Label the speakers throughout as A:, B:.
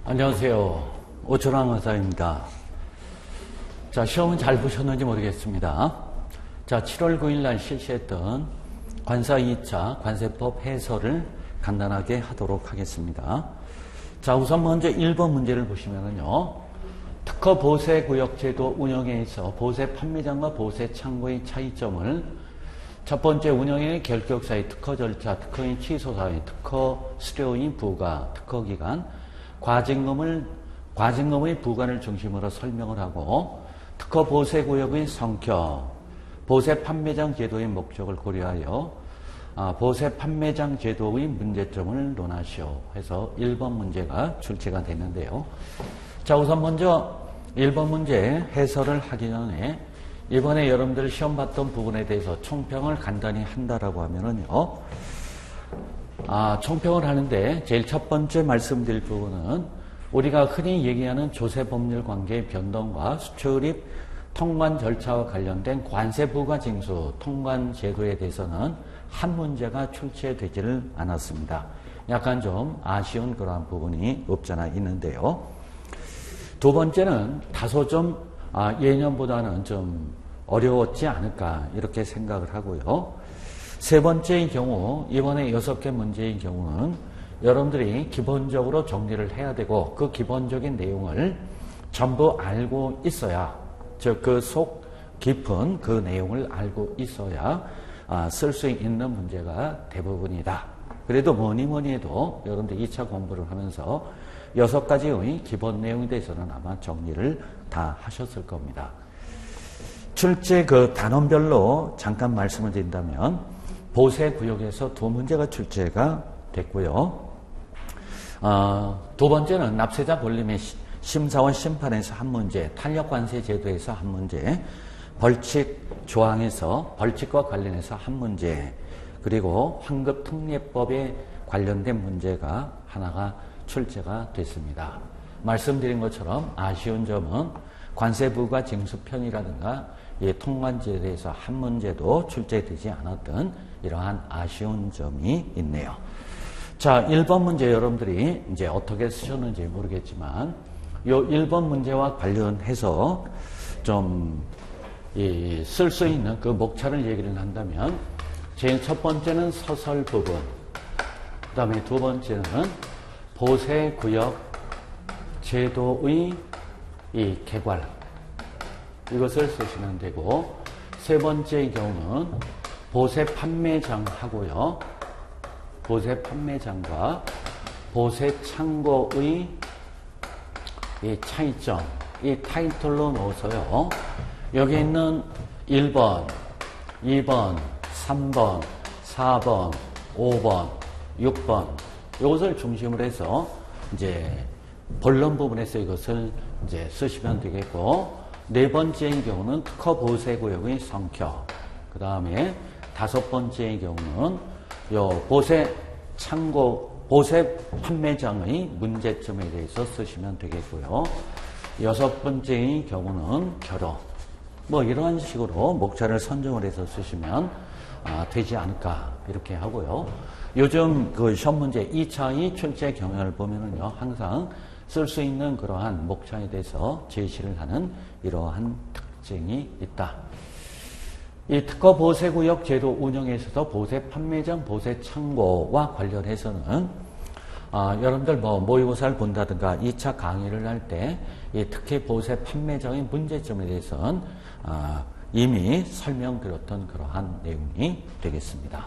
A: 안녕하세요. 오철환 의사입니다. 자, 시험은 잘 보셨는지 모르겠습니다. 자, 7월 9일 날 실시했던 관사 2차 관세법 해설을 간단하게 하도록 하겠습니다. 자, 우선 먼저 1번 문제를 보시면은요. 특허 보세구역제도 운영에서 보세 판매장과 보세 창고의 차이점을 첫 번째 운영인의 결격사의 특허 절차, 특허인 취소사의 특허 수료인 부과, 특허기간, 과징금의 부과를 중심으로 설명을 하고 특허 보세구역의 성격, 보세 판매장 제도의 목적을 고려하여 보세 판매장 제도의 문제점을 논하시오 해서 1번 문제가 출제가 됐는데요. 자, 우선 먼저 1번 문제 해설을 하기 전에 이번에 여러분들 시험 봤던 부분에 대해서 총평을 간단히 한다라고 하면은요. 총평을 하는데 제일 첫 번째 말씀드릴 부분은 우리가 흔히 얘기하는 조세법률 관계의 변동과 수출입 통관 절차와 관련된 관세 부과 징수 통관 제도에 대해서는 한 문제가 출제되지를 않았습니다. 약간 좀 아쉬운 그러한 부분이 없잖아 있는데요. 두 번째는 다소 좀 예년보다는 좀 어려웠지 않을까 이렇게 생각을 하고요. 세 번째의 경우 이번에 6개 문제의 경우는 여러분들이 기본적으로 정리를 해야 되고 그 기본적인 내용을 전부 알고 있어야 즉 그 속 깊은 그 내용을 알고 있어야 쓸 수 있는 문제가 대부분이다. 그래도 뭐니 해도 여러분들 2차 공부를 하면서 6가지의 기본 내용에 대해서는 아마 정리를 다 하셨을 겁니다. 출제 그 단원별로 잠깐 말씀을 드린다면 보세구역에서 2문제가 출제가 됐고요. 두 번째는 납세자 권리의 심사원 심판에서 1문제, 탄력관세 제도에서 1문제, 벌칙 조항에서 벌칙과 관련해서 1문제, 그리고 환급특례법에 관련된 문제가 하나가 출제가 됐습니다. 말씀드린 것처럼 아쉬운 점은 관세부가 징수편이라든가 통관제에 대해서 1문제도 출제되지 않았던 이러한 아쉬운 점이 있네요. 자, 1번 문제 여러분들이 이제 어떻게 쓰셨는지 모르겠지만 이 1번 문제와 관련해서 좀 쓸 수 있는 그 목차를 얘기를 한다면 제일 첫 번째는 서설 부분, 그 다음에 두 번째는 보세구역 제도의 개괄, 이것을 쓰시면 되고, 세 번째의 경우는 보세 판매장하고요. 보세 판매장과 보세 창고의 이 차이점, 이 타이틀로 넣어서요. 여기 있는 1번, 2번, 3번, 4번, 5번, 6번, 이것을 중심으로 해서 이제 본론 부분에서 이것을 이제 쓰시면 되겠고, 네 번째의 경우는 특허 보세구역의 성격, 그 다음에 다섯 번째의 경우는 요 보세 창고, 보세 판매장의 문제점에 대해서 쓰시면 되겠고요. 여섯 번째의 경우는 결혼, 뭐 이러한 식으로 목차를 선정을 해서 쓰시면 되지 않을까 이렇게 하고요. 요즘 그 시험 문제 2차의 출제 경향을 보면은요, 항상 쓸 수 있는 그러한 목차에 대해서 제시를 하는 이러한 특징이 있다. 이 특허 보세구역 제도 운영에 있어서 보세 판매장, 보세 창고와 관련해서는 여러분들 뭐 모의고사를 본다든가 2차 강의를 할 때 이 특히 보세 판매장의 문제점에 대해서는 이미 설명드렸던 그러한 내용이 되겠습니다.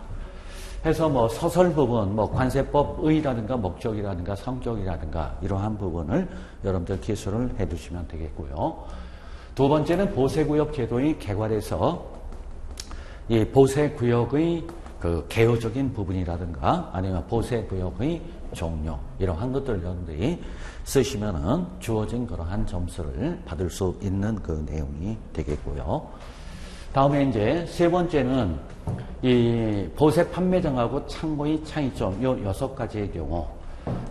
A: 해서 뭐 서설 부분, 뭐 관세법의라든가 목적이라든가 성격이라든가 이러한 부분을 여러분들 기술을 해 두시면 되겠고요. 두 번째는 보세구역 제도의 개괄에서 이 보세구역의 그 개요적인 부분이라든가 아니면 보세구역의 종류, 이러한 것들 여러분들이 쓰시면은 주어진 그러한 점수를 받을 수 있는 그 내용이 되겠고요. 다음에 이제 세 번째는 이 보세 판매장하고 창고의 차이점, 요 6가지의 경우,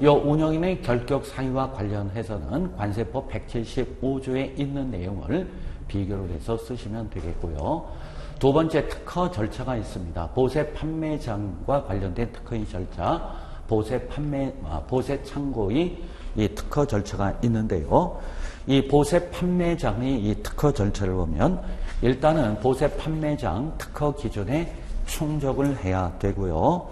A: 요 운영인의 결격 사유와 관련해서는 관세법 175조에 있는 내용을 비교를 해서 쓰시면 되겠고요. 두 번째 특허 절차가 있습니다. 보세 판매장과 관련된 특허의 절차, 보세 창고의 이 특허 절차가 있는데요. 이 보세 판매장의 이 특허 절차를 보면 일단은 보세 판매장 특허 기준에 충족을 해야 되고요.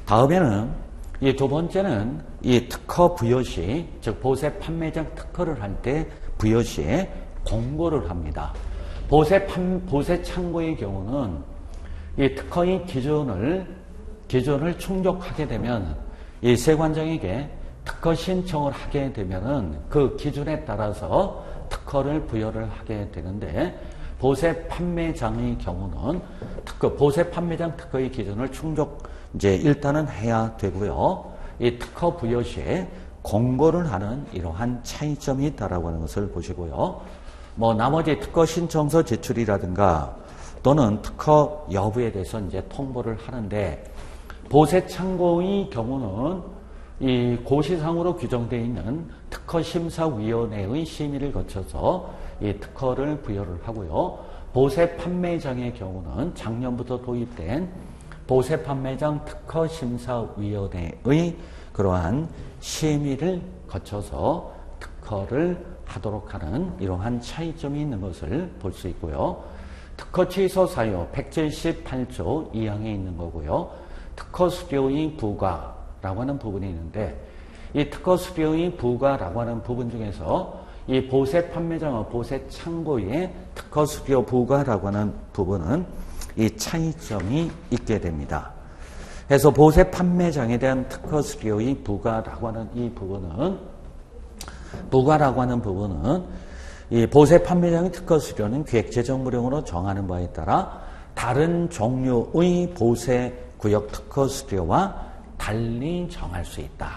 A: 다음에는 이 두 번째는 이 특허 부여 시, 즉 보세 판매장 특허를 할 때 부여 시에 공고를 합니다. 보세 창고의 경우는 이 특허의 기준을 충족하게 되면 이 세관장에게 특허 신청을 하게 되면은 그 기준에 따라서 특허를 부여를 하게 되는데 보세 판매장의 경우는 보세 판매장 특허의 기준을 일단은 해야 되고요. 이 특허 부여 시에 공고를 하는 이러한 차이점이 있다라고 하는 것을 보시고요. 나머지 특허 신청서 제출이라든가 또는 특허 여부에 대해서 이제 통보를 하는데 보세 창고의 경우는 이 고시상으로 규정되어 있는 특허심사위원회의 심의를 거쳐서 이 특허를 부여를 하고요. 보세 판매장의 경우는 작년부터 도입된 보세 판매장 특허심사위원회의 그러한 심의를 거쳐서 특허를 하도록 하는 이러한 차이점이 있는 것을 볼 수 있고요. 특허 취소 사유 178조 2항에 있는 거고요. 특허 수료의 부과라고 하는 부분이 있는데 이 특허 수료의 부과라고 하는 부분 중에서 이 보세 판매장과 보세 창고의 특허 수료 부과라고 하는 부분은 이 차이점이 있게 됩니다. 그래서 보세 판매장에 대한 특허 수료의 부과라고 하는 이 부분은 이 보세 판매장의 특허 수료는 기획재정무령으로 정하는 바에 따라 다른 종류의 보세 구역 특허 수료와 달리 정할 수 있다.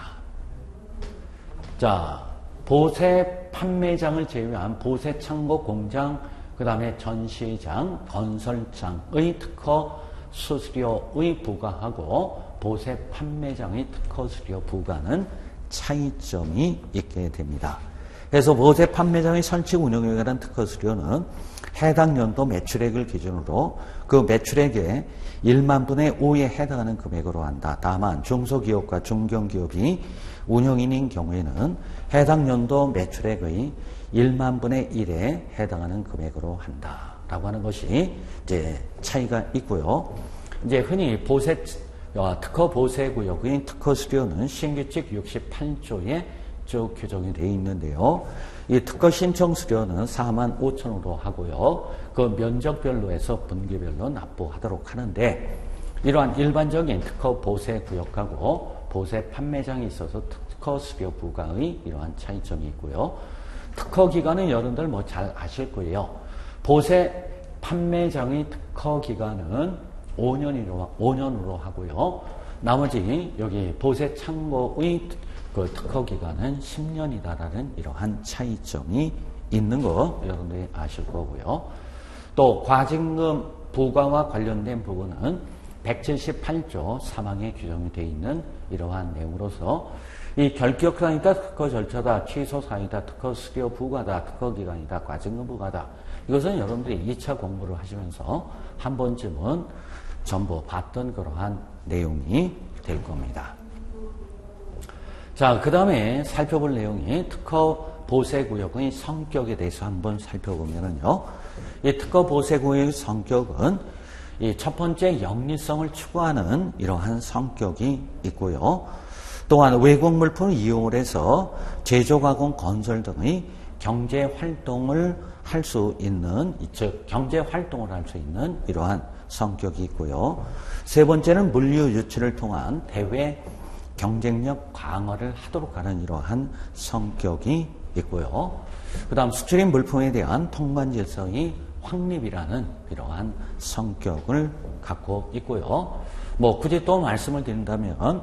A: 자, 보세 판매장을 제외한 보세 창고 공장, 그 다음에 전시장, 건설장의 특허 수수료의 부과하고 보세 판매장의 특허 수수료 부과는 차이점이 있게 됩니다. 그래서 보세 판매장의 설치 운영에 관한 특허 수수료는 해당 연도 매출액을 기준으로 그 매출액의 1만 분의 5에 해당하는 금액으로 한다. 다만 중소기업과 중견기업이 운영인인 경우에는 해당 연도 매출액의 1만 분의 1에 해당하는 금액으로 한다. 라고 하는 것이 이제 차이가 있고요. 이제 흔히 특허 보세구역의 특허 수료는 신규칙 68조에 쭉 규정이 되어 있는데요. 이 특허 신청 수료는 4만 5천으로 하고요. 그 면적별로 해서 분기별로 납부하도록 하는데 이러한 일반적인 특허 보세구역하고 보세 판매장이 있어서 특허 수료 부과의 이러한 차이점이 있고요. 특허 기간은 여러분들 잘 아실 거예요. 보세 판매장의 특허 기간은 5년으로 하고요. 나머지 여기 보세 창고의 그 특허 기간은 10년이다라는 이러한 차이점이 있는 거 여러분들이 아실 거고요. 또 과징금 부과와 관련된 부분은 178조 3항에 규정이 되어 있는 이러한 내용으로서 이 결격사유이다, 특허 절차다, 취소 사유이다, 특허 수료 부과다, 특허 기간이다, 과징금 부과다. 이것은 여러분들이 2차 공부를 하시면서 한 번쯤은 전부 봤던 그러한 내용이 될 겁니다. 자, 그 다음에 살펴볼 내용이 특허 보세구역의 성격에 대해서 한번 살펴보면요. 이 특허 보세구역의 성격은 이 첫 번째 영리성을 추구하는 이러한 성격이 있고요. 또한 외국 물품을 이용을 해서 제조, 가공, 건설 등의 경제 활동을 할 수 있는, 즉 경제 활동을 할 수 있는 이러한 성격이 있고요. 세 번째는 물류 유치를 통한 대외 경쟁력 강화를 하도록 하는 이러한 성격이 있고요. 그 다음 수출입 물품에 대한 통관 질서의 확립이라는 이러한 성격을 갖고 있고요. 굳이 또 말씀을 드린다면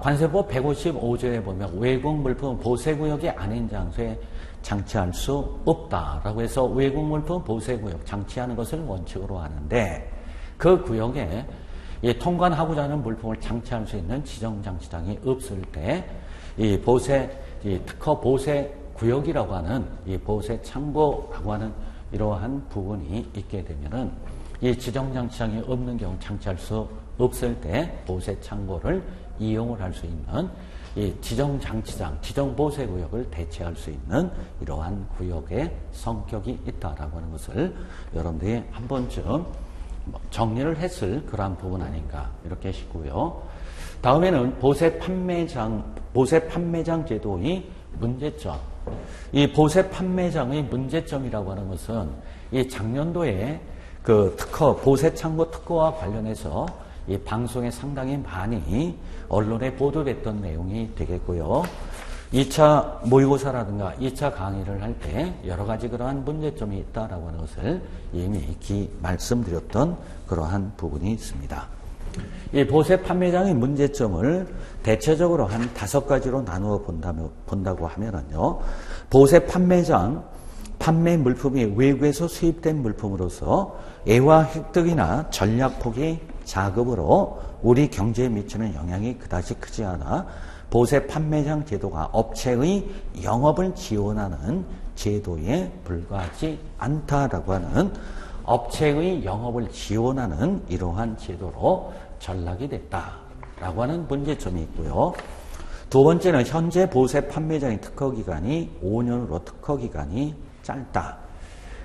A: 관세법 155조에 보면 외국 물품 보세구역이 아닌 장소에 장치할 수 없다라고 해서 외국 물품 보세구역 장치하는 것을 원칙으로 하는데 그 구역에 이 통관하고자 하는 물품을 장치할 수 있는 지정장치장이 없을 때 이 특허 보세구역이라고 하는 이 보세창고라고 하는 이러한 부분이 있게 되면은 이 지정장치장이 없는 경우 장치할 수 없을 때 보세창고를 이용을 할 수 있는 이 지정장치장, 지정보세구역을 대체할 수 있는 이러한 구역의 성격이 있다라고 하는 것을 여러분들이 한 번쯤 정리를 했을 그러한 부분 아닌가 이렇게 싶고요. 다음에는 보세 판매장 제도의 문제점. 이 보세 판매장의 문제점이라고 하는 것은 이 작년도에 그 보세 창고 특허와 관련해서 이 방송에 상당히 많이 언론에 보도됐던 내용이 되겠고요. 2차 모의고사라든가 2차 강의를 할 때 여러 가지 그러한 문제점이 있다라고 하는 것을 이미 말씀드렸던 그러한 부분이 있습니다. 이 보세 판매장의 문제점을 대체적으로 한 5가지로 나누어 본다고 하면요. 보세 판매장, 판매 물품이 외국에서 수입된 물품으로서 애화 획득이나 전략 포기 자금으로 우리 경제에 미치는 영향이 그다지 크지 않아 보세 판매장 제도가 업체의 영업을 지원하는 제도에 불과하지 않다라고 하는 업체의 영업을 지원하는 이러한 제도로 전락이 됐다라고 하는 문제점이 있고요. 두 번째는 현재 보세 판매장의 특허기간이 5년으로 특허기간이 짧다.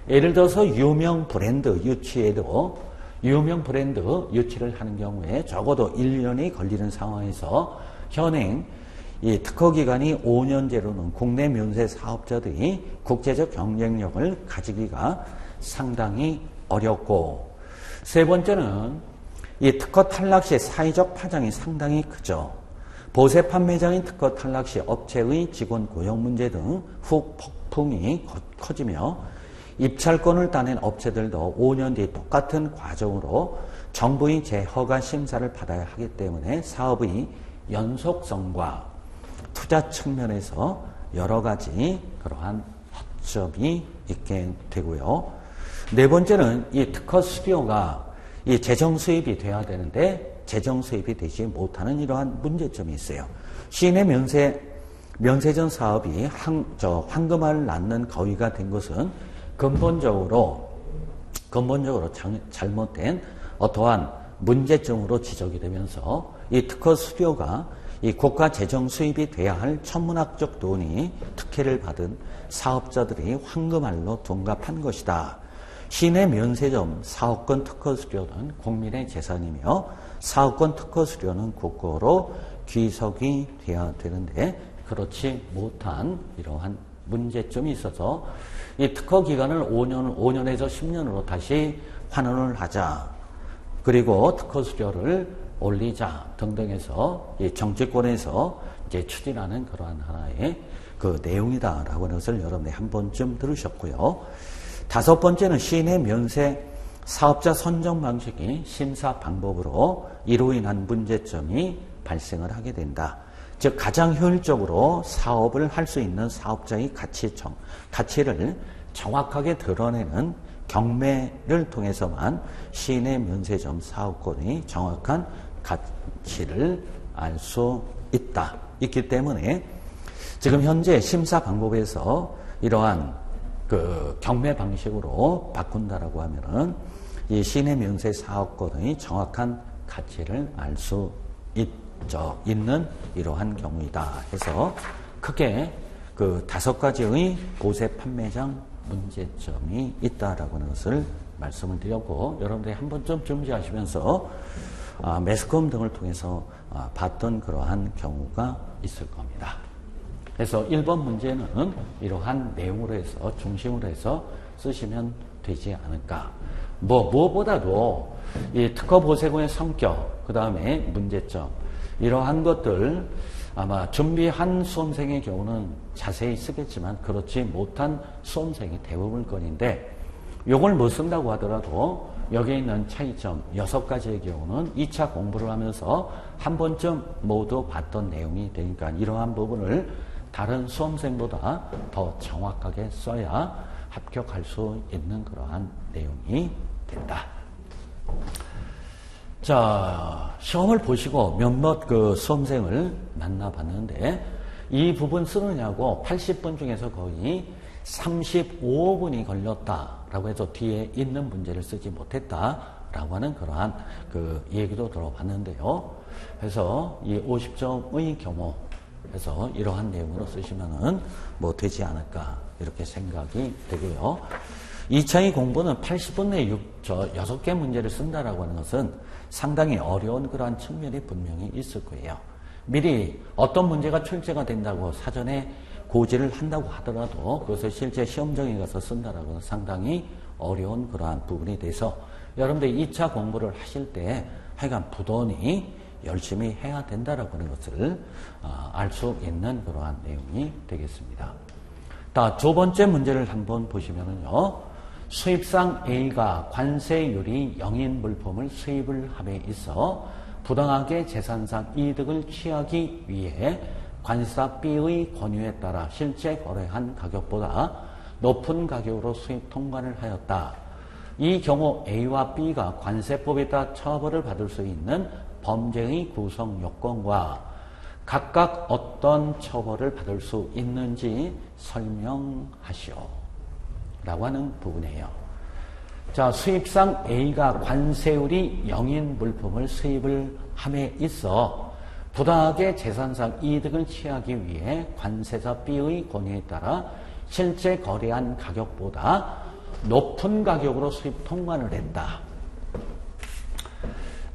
A: 예를 들어서 유명 브랜드 유치에도 유명 브랜드 유치를 하는 경우에 적어도 1년이 걸리는 상황에서 현행 이 특허기간이 5년제로는 국내 면세 사업자들이 국제적 경쟁력을 가지기가 상당히 어렵고, 세 번째는 이 특허 탈락 시 사회적 파장이 상당히 크죠. 보세 판매장인 특허 탈락 시 업체의 직원 고용 문제 등 후폭풍이 커지며 입찰권을 따낸 업체들도 5년 뒤 똑같은 과정으로 정부의 재허가 심사를 받아야 하기 때문에 사업의 연속성과 투자 측면에서 여러 가지 그러한 허점이 있게 되고요. 네 번째는 이 특허 수료가 이 재정 수입이 돼야 되는데 재정 수입이 되지 못하는 이러한 문제점이 있어요. 시내 면세점 사업이 황금알을 낳는 거위가 된 것은 근본적으로 잘못된 어떠한 문제점으로 지적이 되면서 이 특허 수료가 이 국가 재정 수입이 돼야 할 천문학적 돈이 특혜를 받은 사업자들이 황금알로 둔갑한 것이다. 시내 면세점 사업권 특허 수료는 국민의 재산이며 사업권 특허 수료는 국고로 귀속이 돼야 되는데 그렇지 못한 이러한 문제점이 있어서 이 특허 기간을 5년에서 10년으로 다시 환원을 하자. 그리고 특허 수료를 올리자 등등해서 이 정치권에서 이제 추진하는 그러한 하나의 그 내용이다라고 하는 것을 여러분이 한 번쯤 들으셨고요. 다섯 번째는 시내 면세 사업자 선정 방식이 심사 방법으로 이로 인한 문제점이 발생을 하게 된다. 즉 가장 효율적으로 사업을 할 수 있는 사업자의 가치를 정확하게 드러내는 경매를 통해서만 시내 면세점 사업권의 정확한 가치를 알 수 있기 때문에 지금 현재 심사 방법에서 이러한 그 경매 방식으로 바꾼다라고 하면은 이 시내 면세 사업권의 정확한 가치를 알 수 있는 이러한 경우이다 해서 크게 그 5가지의 보세 판매장 문제점이 있다라고 하는 것을 말씀을 드렸고, 여러분들이 한 번쯤 준비하시면서 매스컴 등을 통해서 봤던 그러한 경우가 있을 겁니다. 그래서 1번 문제는 이러한 내용으로 해서 중심으로 해서 쓰시면 되지 않을까. 무엇보다도 이 특허 보세군의 성격, 그 다음에 문제점, 이러한 것들 아마 준비한 수험생의 경우는 자세히 쓰겠지만 그렇지 못한 수험생이 대부분권인데, 요걸 못 쓴다고 하더라도 여기에 있는 차이점 6가지의 경우는 2차 공부를 하면서 한 번쯤 모두 봤던 내용이 되니까 이러한 부분을 다른 수험생보다 더 정확하게 써야 합격할 수 있는 그러한 내용이 된다. 자, 시험을 보시고 몇몇 그 수험생을 만나봤는데 이 부분 쓰느냐고 80분 중에서 거의 35분이 걸렸다라고 해서 뒤에 있는 문제를 쓰지 못했다. 된다라고 하는 그러한 그 얘기도 들어봤는데요. 그래서 이 50점의 경우에서 이러한 내용으로 쓰시면은 뭐 되지 않을까 이렇게 생각이 되고요. 2차의 공부는 80분 내에 6개 문제를 쓴다라고 하는 것은 상당히 어려운 그러한 측면이 분명히 있을 거예요. 미리 어떤 문제가 출제가 된다고 사전에 고지를 한다고 하더라도 그것을 실제 시험장에 가서 쓴다라고 하는 상당히 어려운 그러한 부분이 돼서 여러분들 2차 공부를 하실 때 하여간 부단히 열심히 해야 된다라고 하는 것을 알 수 있는 그러한 내용이 되겠습니다. 두 번째 문제를 한번 보시면은요. 수입상 A가 관세율이 0인 물품을 수입을 함에 있어 부당하게 재산상 이득을 취하기 위해 관세사 B의 권유에 따라 실제 거래한 가격보다 높은 가격으로 수입 통관을 하였다. 이 경우 A와 B가 관세법에 따라 처벌을 받을 수 있는 범죄의 구성 요건과 각각 어떤 처벌을 받을 수 있는지 설명하시오. 라고 하는 부분이에요. 자, 수입상 A가 관세율이 0인 물품을 수입을 함에 있어 부당하게 재산상 이득을 취하기 위해 관세사 B의 권유에 따라 실제 거래한 가격보다 높은 가격으로 수입 통관을 했다.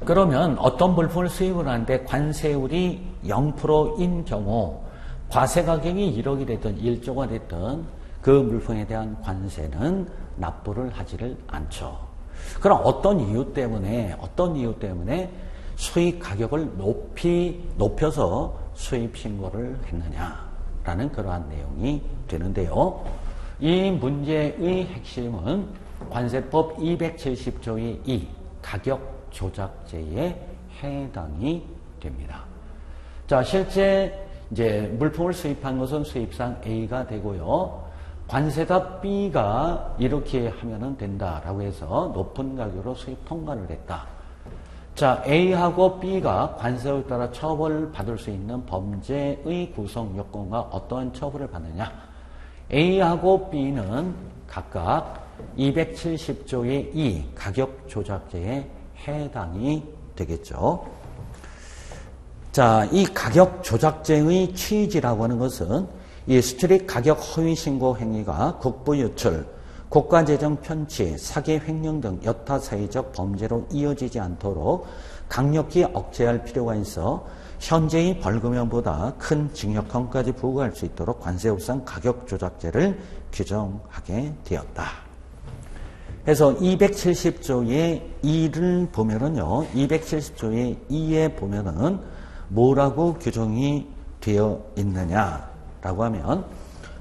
A: 그러면 어떤 물품을 수입을 하는데 관세율이 0%인 경우 과세 가격이 1억이 됐든 1조가 됐든 그 물품에 대한 관세는 납부를 하지를 않죠. 그럼 어떤 이유 때문에 수입 가격을 높여서 수입 신고를 했느냐라는 그러한 내용이 되는데요. 이 문제의 핵심은 관세법 270조의 2 가격 조작죄에 해당이 됩니다. 자, 실제 이제 물품을 수입한 것은 수입상 A가 되고요. 관세사 B가 이렇게 하면은 된다라고 해서 높은 가격으로 수입 통관을 했다. 자, A하고 B가 관세에 따라 처벌을 받을 수 있는 범죄의 구성 요건과 어떠한 처벌을 받느냐? A하고 B는 각각 270조의 2 가격 조작죄에 해당이 되겠죠. 자, 이 가격 조작죄의 취지라고 하는 것은 이 스트릿 가격 허위 신고 행위가 국부 유출, 국가재정 편취, 사기 횡령 등 여타 사회적 범죄로 이어지지 않도록 강력히 억제할 필요가 있어 현재의 벌금형보다 큰 징역형까지 부과할 수 있도록 관세법상 가격 조작죄를 규정하게 되었다. 그래서 270조의 2를 보면은요, 270조의 2에 보면은 뭐라고 규정이 되어 있느냐라고 하면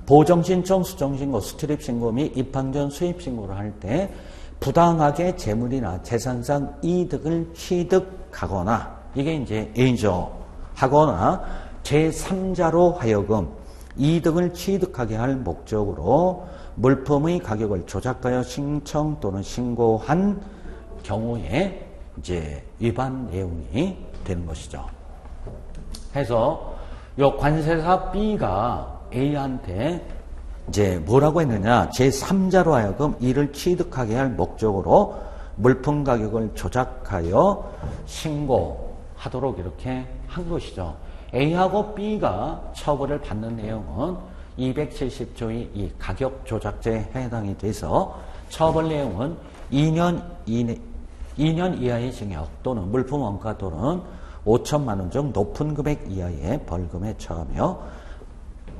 A: 보정신청 수정신고, 스트립신고 및 입항전 수입신고를 할 때 부당하게 재물이나 재산상 이득을 취득하거나 이게 이제 A죠. 하거나 제3자로 하여금 이득을 취득하게 할 목적으로 물품의 가격을 조작하여 신청 또는 신고한 경우에 이제 위반 내용이 되는 것이죠. 해서 요 관세사 B가 A한테 이제 뭐라고 했느냐? 제3자로 하여금 이를 취득하게 할 목적으로 물품 가격을 조작하여 신고하도록 이렇게 한 것이죠. A하고 B가 처벌을 받는 내용은 270조의 이 가격 조작죄에 해당이 돼서 처벌 내용은 2년 이하의 징역 또는 물품 원가 또는 5천만 원 중 높은 금액 이하의 벌금에 처하며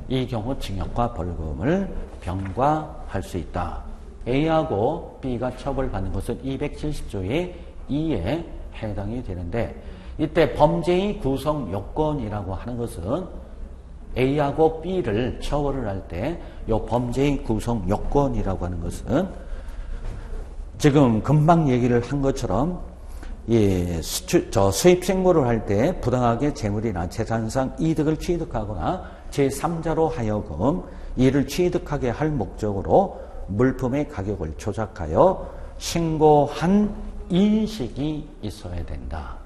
A: 이 경우 징역과 벌금을 병과할 수 있다. A하고 B가 처벌받는 것은 270조의 2에 해당이 되는데 이때 범죄의 구성 요건이라고 하는 것은 A하고 B를 처벌을 할 때 이 범죄의 구성 요건이라고 하는 것은 지금 금방 얘기를 한 것처럼 수입 신고를 할 때 부당하게 재물이나 재산상 이득을 취득하거나 제3자로 하여금 이를 취득하게 할 목적으로 물품의 가격을 조작하여 신고한 인식이 있어야 된다.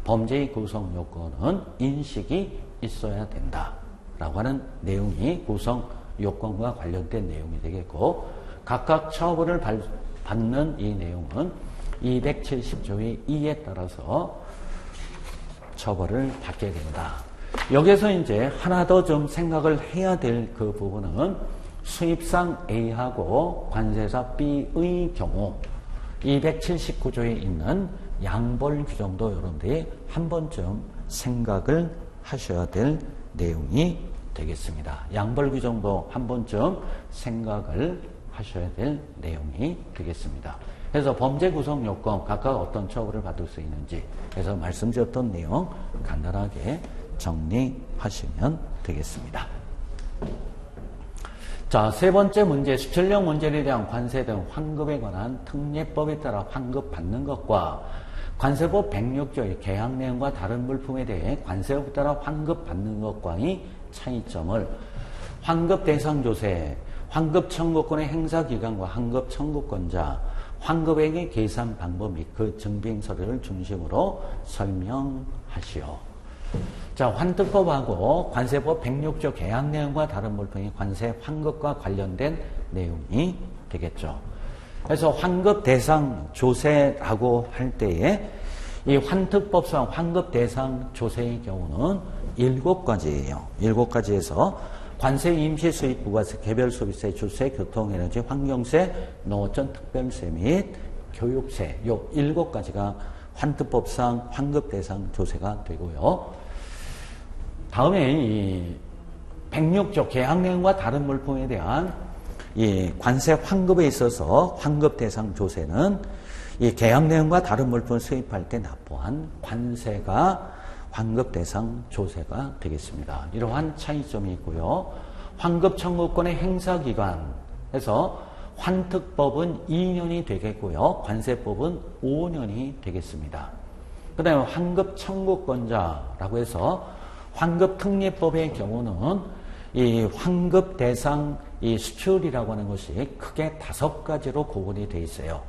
A: 범죄의 구성 요건은 인식이 있어야 된다. 라고 하는 내용이 구성 요건과 관련된 내용이 되겠고 각각 처벌을 받는 이 내용은 270조의 2에 따라서 처벌을 받게 된다. 여기서 이제 하나 더 좀 생각을 해야 될 그 부분은 수입상 A하고 관세사 B의 경우 279조에 있는 양벌 규정도 여러분들이 한 번쯤 생각을 하셔야 될 내용이 되겠습니다. 양벌 규정도 한 번쯤 생각을 하셔야 될 내용이 되겠습니다. 그래서 범죄 구성 요건 각각 어떤 처벌을 받을 수 있는지 그래서 말씀드렸던 내용 간단하게 정리하시면 되겠습니다. 자, 세 번째 문제, 수출용 원재료에 대한 관세 등 환급에 관한 특례법에 따라 환급받는 것과 관세법 106조의 계약 내용과 다른 물품에 대해 관세법에 따라 환급받는 것과의 차이점을 환급 대상 조세, 환급 청구권의 행사 기간과 환급 청구권자, 환급액의 계산 방법 및 그 증빙 서류를 중심으로 설명하시오. 자, 환특법하고 관세법 106조 계약 내용과 다른 물품이 관세 환급과 관련된 내용이 되겠죠. 그래서 환급 대상 조세라고 할 때에 이 환특법상 환급 대상 조세의 경우는 7가지예요. 7가지에서 관세, 임시 수입, 부가세, 개별 소비세, 주세, 교통에너지, 환경세, 농어촌 특별세 및 교육세 요 7가지가 환특법상 환급 대상 조세가 되고요. 다음에 이 106조 계약 내용과 다른 물품에 대한 이 관세 환급에 있어서 환급 대상 조세는 이 계약 내용과 다른 물품을 수입할 때 납부한 관세가 환급 대상 조세가 되겠습니다. 이러한 차이점이 있고요. 환급 청구권의 행사 기간에서 환특법은 2년이 되겠고요. 관세법은 5년이 되겠습니다. 그 다음에 환급 청구권자라고 해서 환급 특례법의 경우는 이 환급 대상 이 수출이라고 하는 것이 크게 5가지로 구분이 되어 있어요.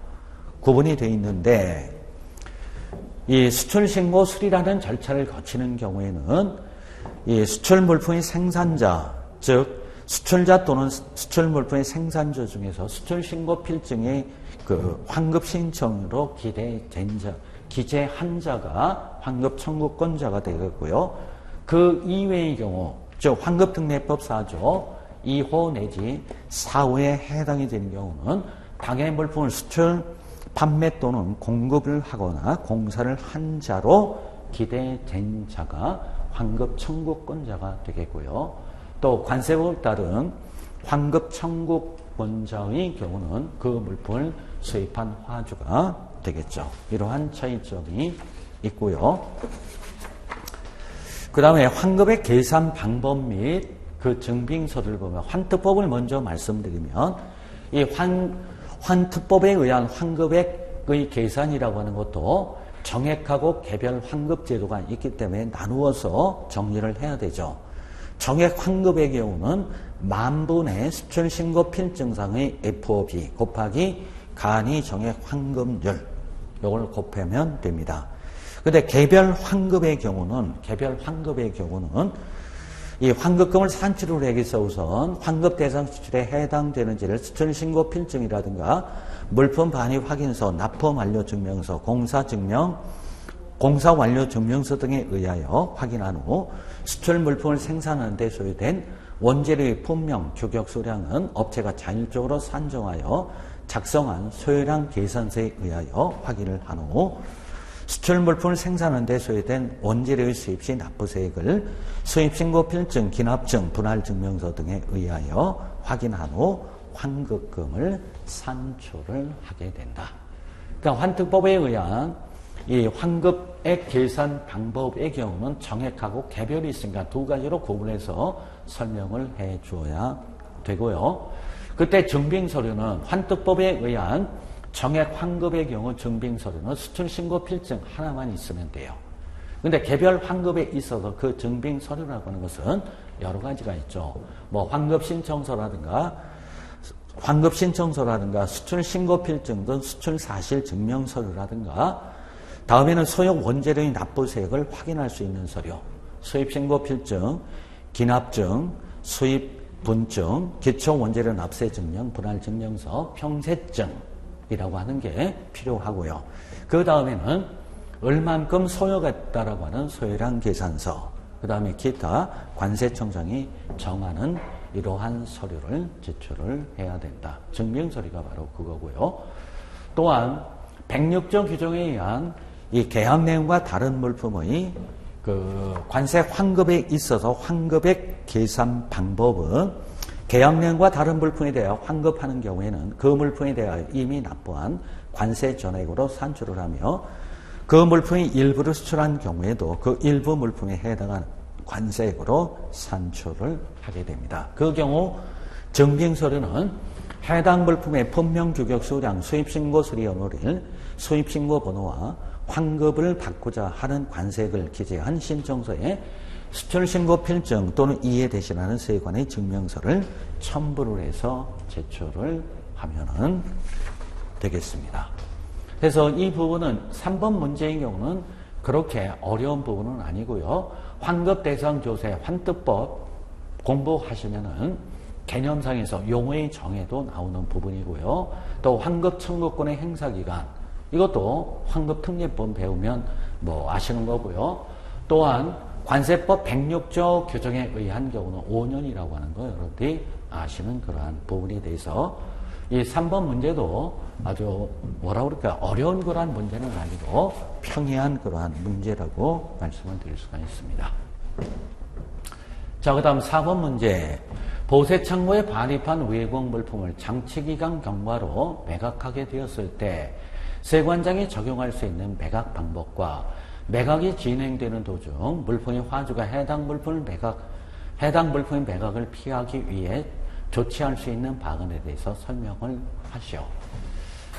A: 구분이 되어 있는데 이 수출 신고 수리라는 절차를 거치는 경우에는 이 수출 물품의 생산자, 즉 수출자 또는 수출 물품의 생산자 중에서 수출 신고 필증의 그 환급 신청으로 기재한 자가 환급 청구권자가 되겠고요. 그 이외의 경우, 즉 환급특례법 4조 2호 내지 4호에 해당이 되는 경우는 당해 물품을 수출, 판매 또는 공급을 하거나 공사를 한 자로 기재된 자가 환급 청구권자가 되겠고요. 또 관세법에 따른 환급 청구권자의 경우는 그 물품을 수입한 화주가 되겠죠. 이러한 차이점이 있고요. 그 다음에 환급의 계산 방법 및 그 증빙서를 보면 환특법을 먼저 말씀드리면 이 환특법에 의한 환급액의 계산이라고 하는 것도 정액하고 개별 환급 제도가 있기 때문에 나누어서 정리를 해야 되죠. 정액 환급의 경우는 만분의 수출 신고 필증상의 FOB 곱하기 간이 정액 환급률 이걸 곱하면 됩니다. 근데 개별 환급의 경우는 이 환급금을 산출을 하기 위해서 우선 환급 대상 수출에 해당되는지를 수출 신고 필증이라든가 물품 반입 확인서, 납품 완료 증명서, 공사 완료 증명서 등에 의하여 확인한 후 수출 물품을 생산하는 데 소요된 원재료의 품명, 규격 수량은 업체가 자율적으로 산정하여 작성한 소요량 계산서에 의하여 확인을 한 후 수출 물품을 생산하는 데 소요된 원재료의 수입 시 납부세액을 수입신고 필증, 기납증, 분할증명서 등에 의하여 확인한 후 환급금을 산출을 하게 된다. 그러니까 환특법에 의한 이 환급액 계산 방법의 경우는 정액하고 개별이 있으니까 2가지로 구분해서 설명을 해 주어야 되고요. 그때 증빙서류는 환특법에 의한 정액 환급의 경우 증빙서류는 수출신고 필증 하나만 있으면 돼요. 근데 개별 환급에 있어서 그 증빙서류라고 하는 것은 여러 가지가 있죠. 뭐 환급신청서라든가 수출신고 필증 등 수출사실 증명서류라든가 다음에는 소형 원재료의 납부세액을 확인할 수 있는 서류, 수입신고 필증, 기납증, 수입분증, 기초원재료 납세증명, 분할증명서, 평세증 이라고 하는 게 필요하고요. 그 다음에는 얼만큼 소요했다라고 하는 소요량 계산서, 그 다음에 기타 관세청장이 정하는 이러한 서류를 제출을 해야 된다. 증명서류가 바로 그거고요. 또한 106조 규정에 의한 이 계약 내용과 다른 물품의 그 관세 환급에 있어서 환급액 계산 방법은 계약 내용과 다른 물품에 대하여 환급하는 경우에는 그 물품에 대하여 이미 납부한 관세 전액으로 산출을 하며 그 물품이 일부를 수출한 경우에도 그 일부 물품에 해당하는 관세액으로 산출을 하게 됩니다. 그 경우 증빙서류는 해당 물품의 분명 규격 수량, 수입신고 수리연월일, 수입신고 번호와 환급을 받고자 하는 관세액을 기재한 신청서에 수출신고 필증 또는 이에 대신하는 세관의 증명서를 첨부를 해서 제출을 하면은 되겠습니다. 그래서 이 부분은 3번 문제의 경우는 그렇게 어려운 부분은 아니고요. 환급대상조세 환뜻법 공부하시면은 개념상에서 용어의 정의도 나오는 부분이고요. 또 환급청구권의 행사기간, 이것도 환급특례법 배우면 뭐 아시는 거고요. 또한 관세법 106조 규정에 의한 경우는 5년이라고 하는 거 여러분들이 아시는 그러한 부분에 대해서 이 3번 문제도 아주 뭐라 그럴까 어려운 그러한 문제는 아니고 평이한 그러한 문제라고 말씀을 드릴 수가 있습니다. 자, 그 다음 4번 문제. 보세청구에 반입한 외국 물품을 장치기간 경과로 매각하게 되었을 때 세관장이 적용할 수 있는 매각 방법과 매각이 진행되는 도중 물품의 화주가 해당 물품의 매각을 피하기 위해 조치할 수 있는 방안에 대해서 설명을 하시오.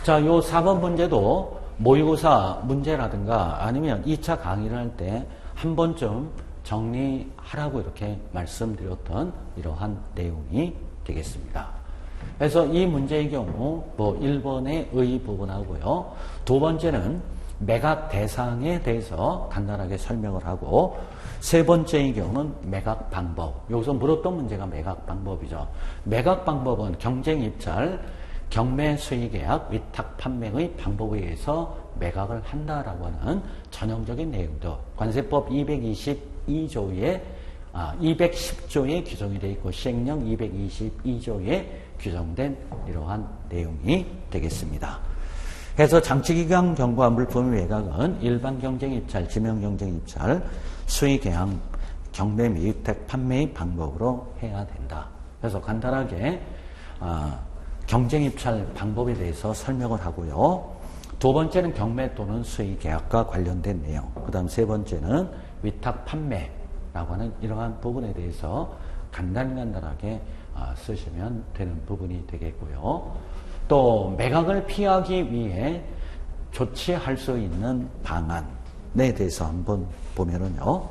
A: 자, 요 4번 문제도 모의고사 문제라든가 아니면 2차 강의를 할 때 한 번쯤 정리하라고 이렇게 말씀드렸던 이러한 내용이 되겠습니다. 그래서 이 문제의 경우 뭐 1번의 의 부분하고요. 두 번째는 매각 대상에 대해서 간단하게 설명을 하고 세 번째의 경우는 매각 방법. 여기서 물었던 문제가 매각 방법이죠. 매각 방법은 경쟁 입찰, 경매 수의계약, 위탁 판매의 방법에 의해서 매각을 한다라고 하는 전형적인 내용도 관세법 210조에 규정이 되어 있고 시행령 222조에 규정된 이러한 내용이 되겠습니다. 그래서 장치기간 경과 물품의 매각은 일반 경쟁 입찰, 지명 경쟁 입찰, 수의계약, 경매 및 위탁 판매의 방법으로 해야 된다. 그래서 간단하게 경쟁 입찰 방법에 대해서 설명을 하고요. 두 번째는 경매 또는 수의 계약과 관련된 내용. 그 다음 세 번째는 위탁 판매라고 하는 이러한 부분에 대해서 간단하게 쓰시면 되는 부분이 되겠고요. 또 매각을 피하기 위해 조치할 수 있는 방안에 대해서 한번 보면은요.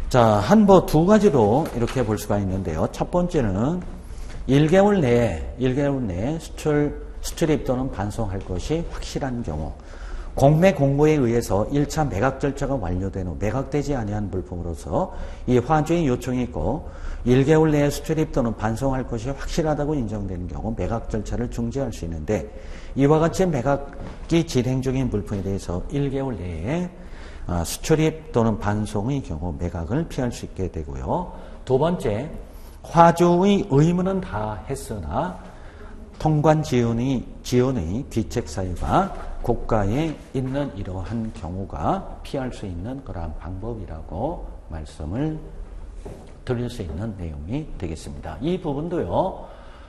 A: 자, 한번 두 가지로 이렇게 볼 수가 있는데요. 첫 번째는 1개월 내에 수출입 또는 반송할 것이 확실한 경우 공매 공고에 의해서 1차 매각 절차가 완료된 후 매각되지 아니한 물품으로서 이 화주의 요청이 있고 1개월 내에 수출입 또는 반송할 것이 확실하다고 인정되는 경우 매각 절차를 중지할 수 있는데 이와 같이 매각이 진행 중인 물품에 대해서 1개월 내에 수출입 또는 반송의 경우 매각을 피할 수 있게 되고요. 두 번째, 화주의 의무는 다 했으나 통관 지원의 귀책 사유가 고가에 있는 이러한 경우가 피할 수 있는 그러한 방법이라고 말씀을 드릴 수 있는 내용이 되겠습니다. 이 부분도요,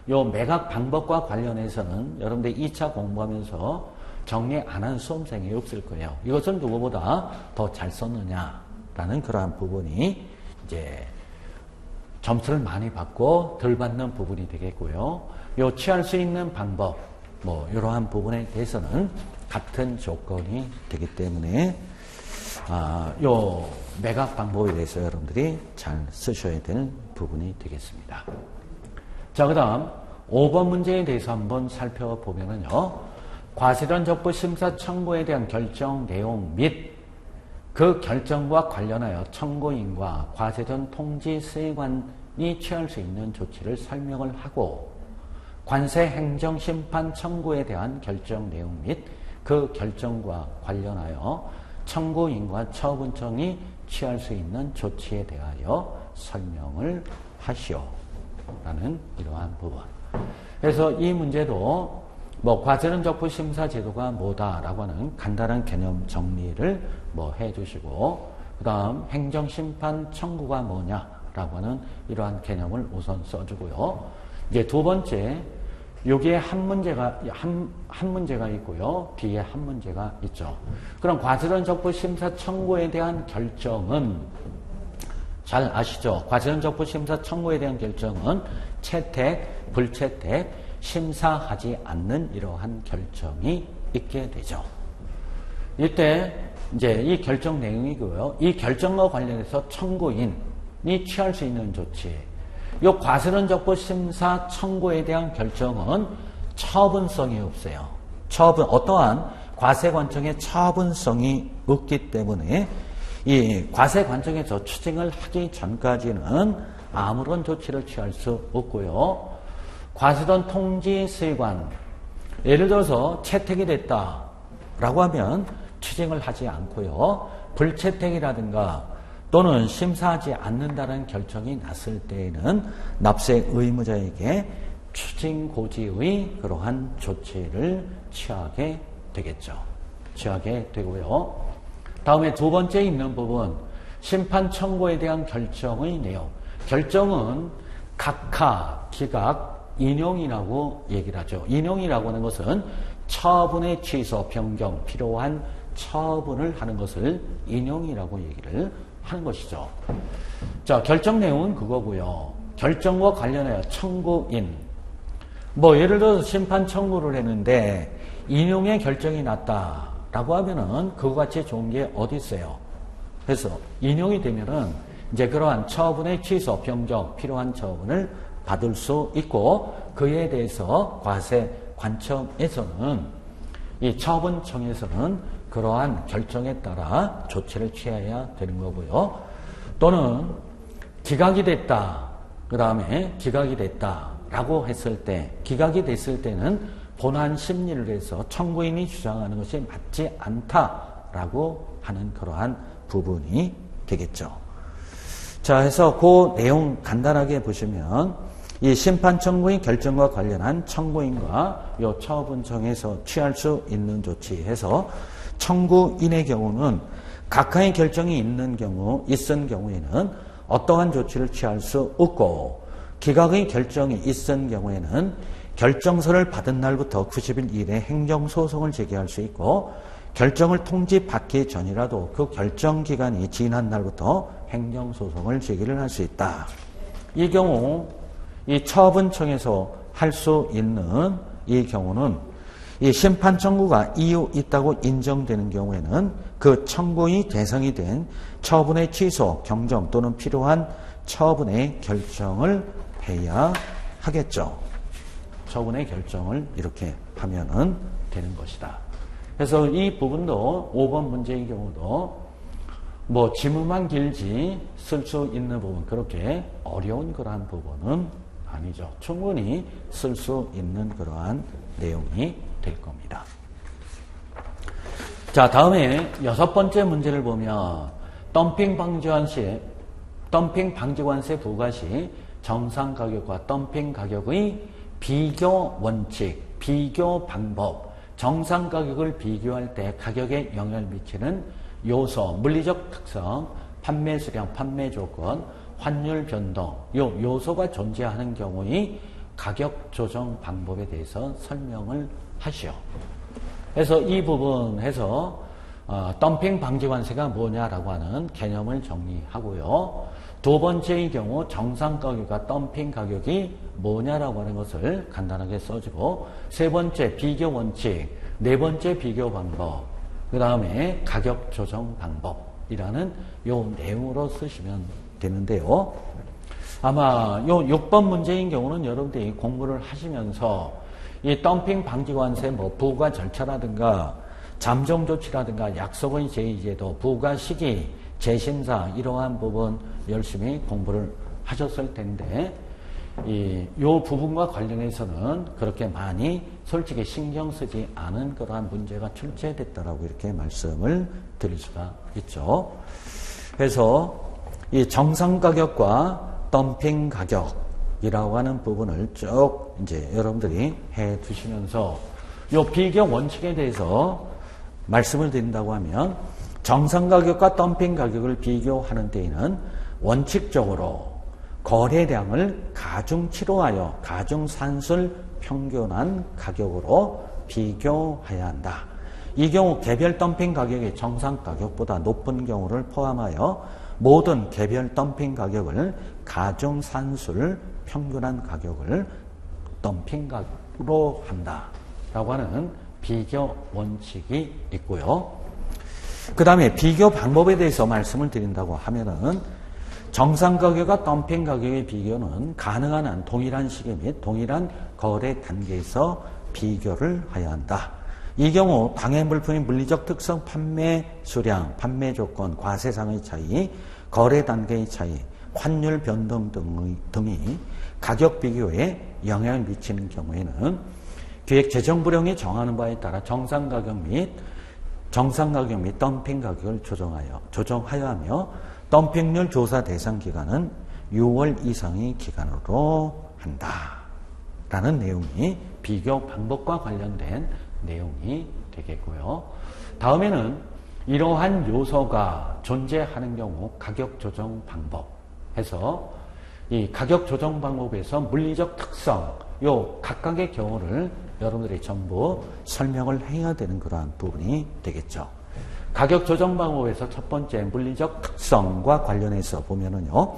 A: 요 매각 방법과 관련해서는 여러분들 2차 공부하면서 정리 안 한 수험생이 없을 거예요. 이것은 누구보다 더 잘 썼느냐라는 그러한 부분이 이제 점수를 많이 받고 덜 받는 부분이 되겠고요. 요 취할 수 있는 방법, 뭐 이러한 부분에 대해서는 같은 조건이 되기 때문에 요 매각 방법에 대해서 여러분들이 잘 쓰셔야 될 부분이 되겠습니다. 자, 그 다음 5번 문제에 대해서 한번 살펴보면은요. 과세전 적부 심사 청구에 대한 결정 내용 및 그 결정과 관련하여 청구인과 과세전 통지 세관이 취할 수 있는 조치를 설명을 하고 관세 행정 심판 청구에 대한 결정 내용 및 그 결정과 관련하여 청구인과 처분청이 취할 수 있는 조치에 대하여 설명을 하시오. 라는 이러한 부분. 그래서 이 문제도 과세론적부 심사 제도가 뭐다라고 하는 간단한 개념 정리를 해주시고, 그 다음 행정심판 청구가 뭐냐라고 하는 이러한 개념을 우선 써주고요. 이제 두 번째, 여기에 한 문제가 있고요. 뒤에 한 문제가 있죠. 그럼 과세론적부 심사 청구에 대한 결정은 잘 아시죠? 과세론적부 심사 청구에 대한 결정은 채택, 불채택, 심사하지 않는 이러한 결정이 있게 되죠. 이때 이제 이 결정 내용이고요. 이 결정과 관련해서 청구인이 취할 수 있는 조치. 이 과세론적부 심사 청구에 대한 결정은 처분성이 없어요. 어떠한 과세관청의 처분성이 없기 때문에 이 과세관청에서 추징을 하기 전까지는 아무런 조치를 취할 수 없고요. 과세론 통지서관, 예를 들어서 채택이 됐다라고 하면 추징을 하지 않고요. 불채택이라든가 또는 심사하지 않는다는 결정이 났을 때에는 납세 의무자에게 추징 고지의 그러한 조치를 취하게 되겠죠. 취하게 되고요. 다음에 두 번째 있는 부분, 심판 청구에 대한 결정의 내용. 결정은 각하, 기각, 인용이라고 얘기를 하죠. 인용이라고 하는 것은 처분의 취소, 변경, 필요한 처분을 하는 것을 인용이라고 얘기를 하는 것이죠. 자, 결정 내용은 그거고요. 결정과 관련하여 청구인. 예를 들어서 심판 청구를 했는데 인용의 결정이 났다라고 하면은 그와 같이 좋은 게 어디 있어요? 그래서 인용이 되면은 이제 그러한 처분의 취소, 변경, 필요한 처분을 받을 수 있고, 그에 대해서 과세관청에서는 이 처분청에서는 그러한 결정에 따라 조치를 취해야 되는 거고요. 또는 기각이 됐다. 그 다음에 기각이 됐다라고 했을 때, 기각이 됐을 때는 본안 심리를 해서 청구인이 주장하는 것이 맞지 않다라고 하는 그러한 부분이 되겠죠. 자, 해서 그 내용 간단하게 보시면 이 심판 청구인 결정과 관련한 청구인과 요 처분청에서 취할 수 있는 조치해서 청구인의 경우는 각하의 결정이 있은 경우에는 어떠한 조치를 취할 수 없고, 기각의 결정이 있은 경우에는 결정서를 받은 날부터 90일 이내 행정소송을 제기할 수 있고, 결정을 통지받기 전이라도 그 결정 기간이 지난 날부터 행정소송을 제기를 할 수 있다. 이 경우 이 처분청에서 할 수 있는 이 경우는 이 심판 청구가 이유 있다고 인정되는 경우에는 그 청구의 대상이 된 처분의 취소, 경정 또는 필요한 처분의 결정을 해야 하겠죠. 처분의 결정을 이렇게 하면은 되는 것이다. 그래서 이 부분도 5번 문제의 경우도 지문만 길지 쓸 수 있는 부분, 그렇게 어려운 그러한 부분은 아니죠. 충분히 쓸 수 있는 그러한 내용이 될 겁니다. 자, 다음에 6번째 문제를 보면 덤핑 방지관세 부과 시 정상 가격과 덤핑 가격의 비교 원칙, 비교 방법, 정상 가격을 비교할 때 가격에 영향을 미치는 요소, 물리적 특성, 판매 수량, 판매 조건, 환율 변동, 요소가 존재하는 경우의 가격 조정 방법에 대해서 설명을 하시오. 그래서 이 부분에서 덤핑 방지관세가 뭐냐라고 하는 개념을 정리하고요. 두 번째의 경우 정상 가격과 덤핑 가격이 뭐냐라고 하는 것을 간단하게 써주고, 세 번째 비교 원칙, 네 번째 비교 방법, 그 다음에 가격 조정 방법이라는 요 내용으로 쓰시면 되는데요. 아마 요 6번 문제인 경우는 여러분들이 공부를 하시면서 이 덤핑 방지관세 부과 절차라든가 잠정 조치라든가 약속의 제의제도, 부과 시기, 재심사 이러한 부분 열심히 공부를 하셨을 텐데, 요 부분과 관련해서는 그렇게 많이 솔직히 신경 쓰지 않은 그러한 문제가 출제됐다라고 이렇게 말씀을 드릴 수가 있죠. 그래서 이 정상 가격과 덤핑 가격이라고 하는 부분을 쭉 이제 여러분들이 해 두시면서 요 비교 원칙에 대해서 말씀을 드린다고 하면 정상 가격과 덤핑 가격을 비교하는 데에는 원칙적으로 거래량을 가중치로하여 가중산술 평균한 가격으로 비교해야 한다. 이 경우 개별 덤핑 가격이 정상 가격보다 높은 경우를 포함하여 모든 개별 덤핑 가격을 가중산술 평균한 가격을 덤핑 가격으로 한다라고 하는 비교 원칙이 있고요. 그 다음에 비교 방법에 대해서 말씀을 드린다고 하면은 정상 가격과 덤핑 가격의 비교는 가능한 한 동일한 시기 및 동일한 거래 단계에서 비교를 해야 한다. 이 경우 당해 물품의 물리적 특성, 판매 수량, 판매 조건, 과세상의 차이, 거래 단계의 차이, 환율 변동 등이 가격 비교에 영향을 미치는 경우에는 기획재정부령이 정하는 바에 따라 정상 가격 및 덤핑 가격을 조정하여 하며 덤핑률 조사 대상 기간은 6월 이상의 기간으로 한다라는 내용이 비교 방법과 관련된 내용이 되겠고요. 다음에는 이러한 요소가 존재하는 경우 가격 조정 방법 해서 이 가격 조정 방법에서 물리적 특성 요 각각의 경우를 여러분들이 전부 설명을 해야 되는 그러한 부분이 되겠죠. 가격 조정 방법에서 첫 번째 물리적 특성과 관련해서 보면은요.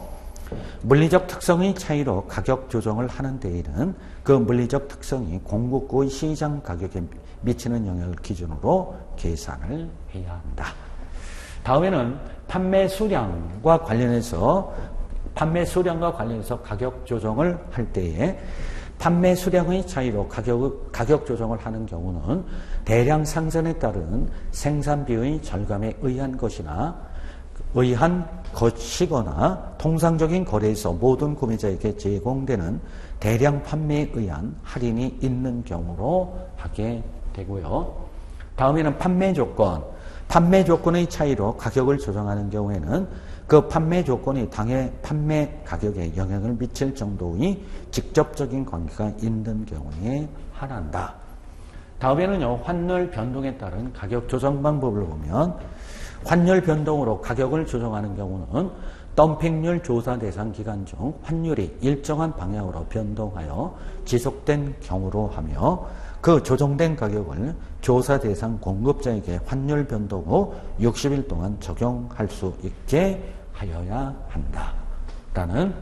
A: 물리적 특성의 차이로 가격 조정을 하는 데에는 그 물리적 특성이 공급구의 시장 가격에 미치는 영향을 기준으로 계산을 해야 한다. 다음에는 판매 수량과 관련해서 가격 조정을 할 때에 판매 수량의 차이로 가격 조정을 하는 경우는 대량 상선에 따른 생산비의 절감에 의한 것이거나 통상적인 거래에서 모든 구매자에게 제공되는 대량 판매에 의한 할인이 있는 경우로 하게 되고요. 다음에는 판매 조건의 차이로 가격을 조정하는 경우에는 그 판매 조건이 당해 판매 가격에 영향을 미칠 정도의 직접적인 관계가 있는 경우에 한한다. 다음에는요, 환율 변동에 따른 가격 조정 방법을 보면 환율 변동으로 가격을 조정하는 경우는 덤핑률 조사 대상 기간 중 환율이 일정한 방향으로 변동하여 지속된 경우로 하며 그 조정된 가격을 조사 대상 공급자에게 환율 변동 후 60일 동안 적용할 수 있게 하여야 한다라는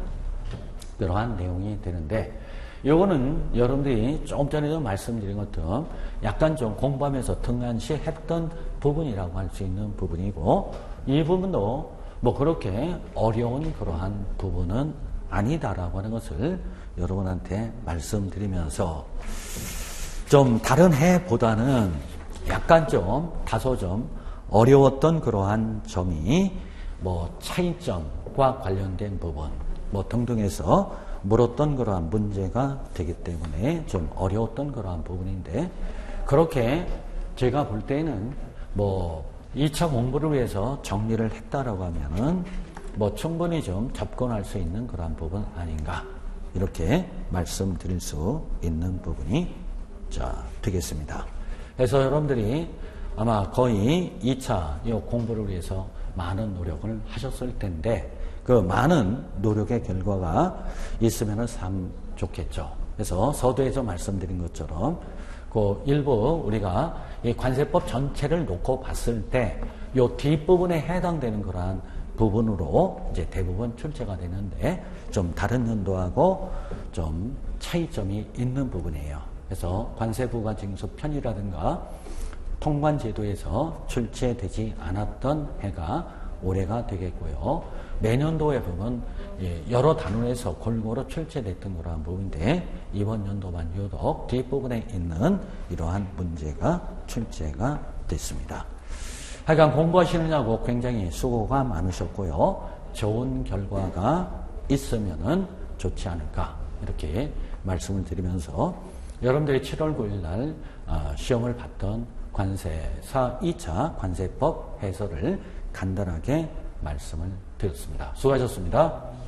A: 그러한 내용이 되는데 요거는 여러분들이 조금 전에도 말씀드린 것처럼 약간 좀 공부하면서 등한시 했던 부분이라고 할 수 있는 부분이고 이 부분도 뭐 그렇게 어려운 그러한 부분은 아니다라고 하는 것을 여러분한테 말씀드리면서 좀 다른 해보다는 약간 좀 다소 좀 어려웠던 그러한 점이 뭐 차이점과 관련된 부분 뭐 등등해서 물었던 그러한 문제가 되기 때문에 좀 어려웠던 그러한 부분인데 그렇게 제가 볼 때는 뭐 2차 공부를 위해서 정리를 했다라고 하면은 뭐 충분히 좀 접근할 수 있는 그러한 부분 아닌가 이렇게 말씀드릴 수 있는 부분이 되겠습니다. 그래서 여러분들이 아마 거의 2차 이 공부를 위해서 많은 노력을 하셨을 텐데 그 많은 노력의 결과가 있으면 참 좋겠죠. 그래서 서두에서 말씀드린 것처럼 그 일부 우리가 이 관세법 전체를 놓고 봤을 때 이 뒷부분에 해당되는 그러한 부분으로 이제 대부분 출제가 되는데 좀 다른 연도하고 좀 차이점이 있는 부분이에요. 그래서 관세부가징수 편이라든가 통관제도에서 출제되지 않았던 해가 올해가 되겠고요. 내년도에 보면 여러 단원에서 골고루 출제됐던 그러한 부분인데 이번 연도만 유독 뒷부분에 있는 이러한 문제가 출제가 됐습니다. 하여간 공부하시느냐고 굉장히 수고가 많으셨고요. 좋은 결과가 있으면은 좋지 않을까 이렇게 말씀을 드리면서 여러분들이 7월 9일 날 시험을 봤던 관세사 2차 관세법 해설을 간단하게 말씀을 드렸습니다. 수고하셨습니다.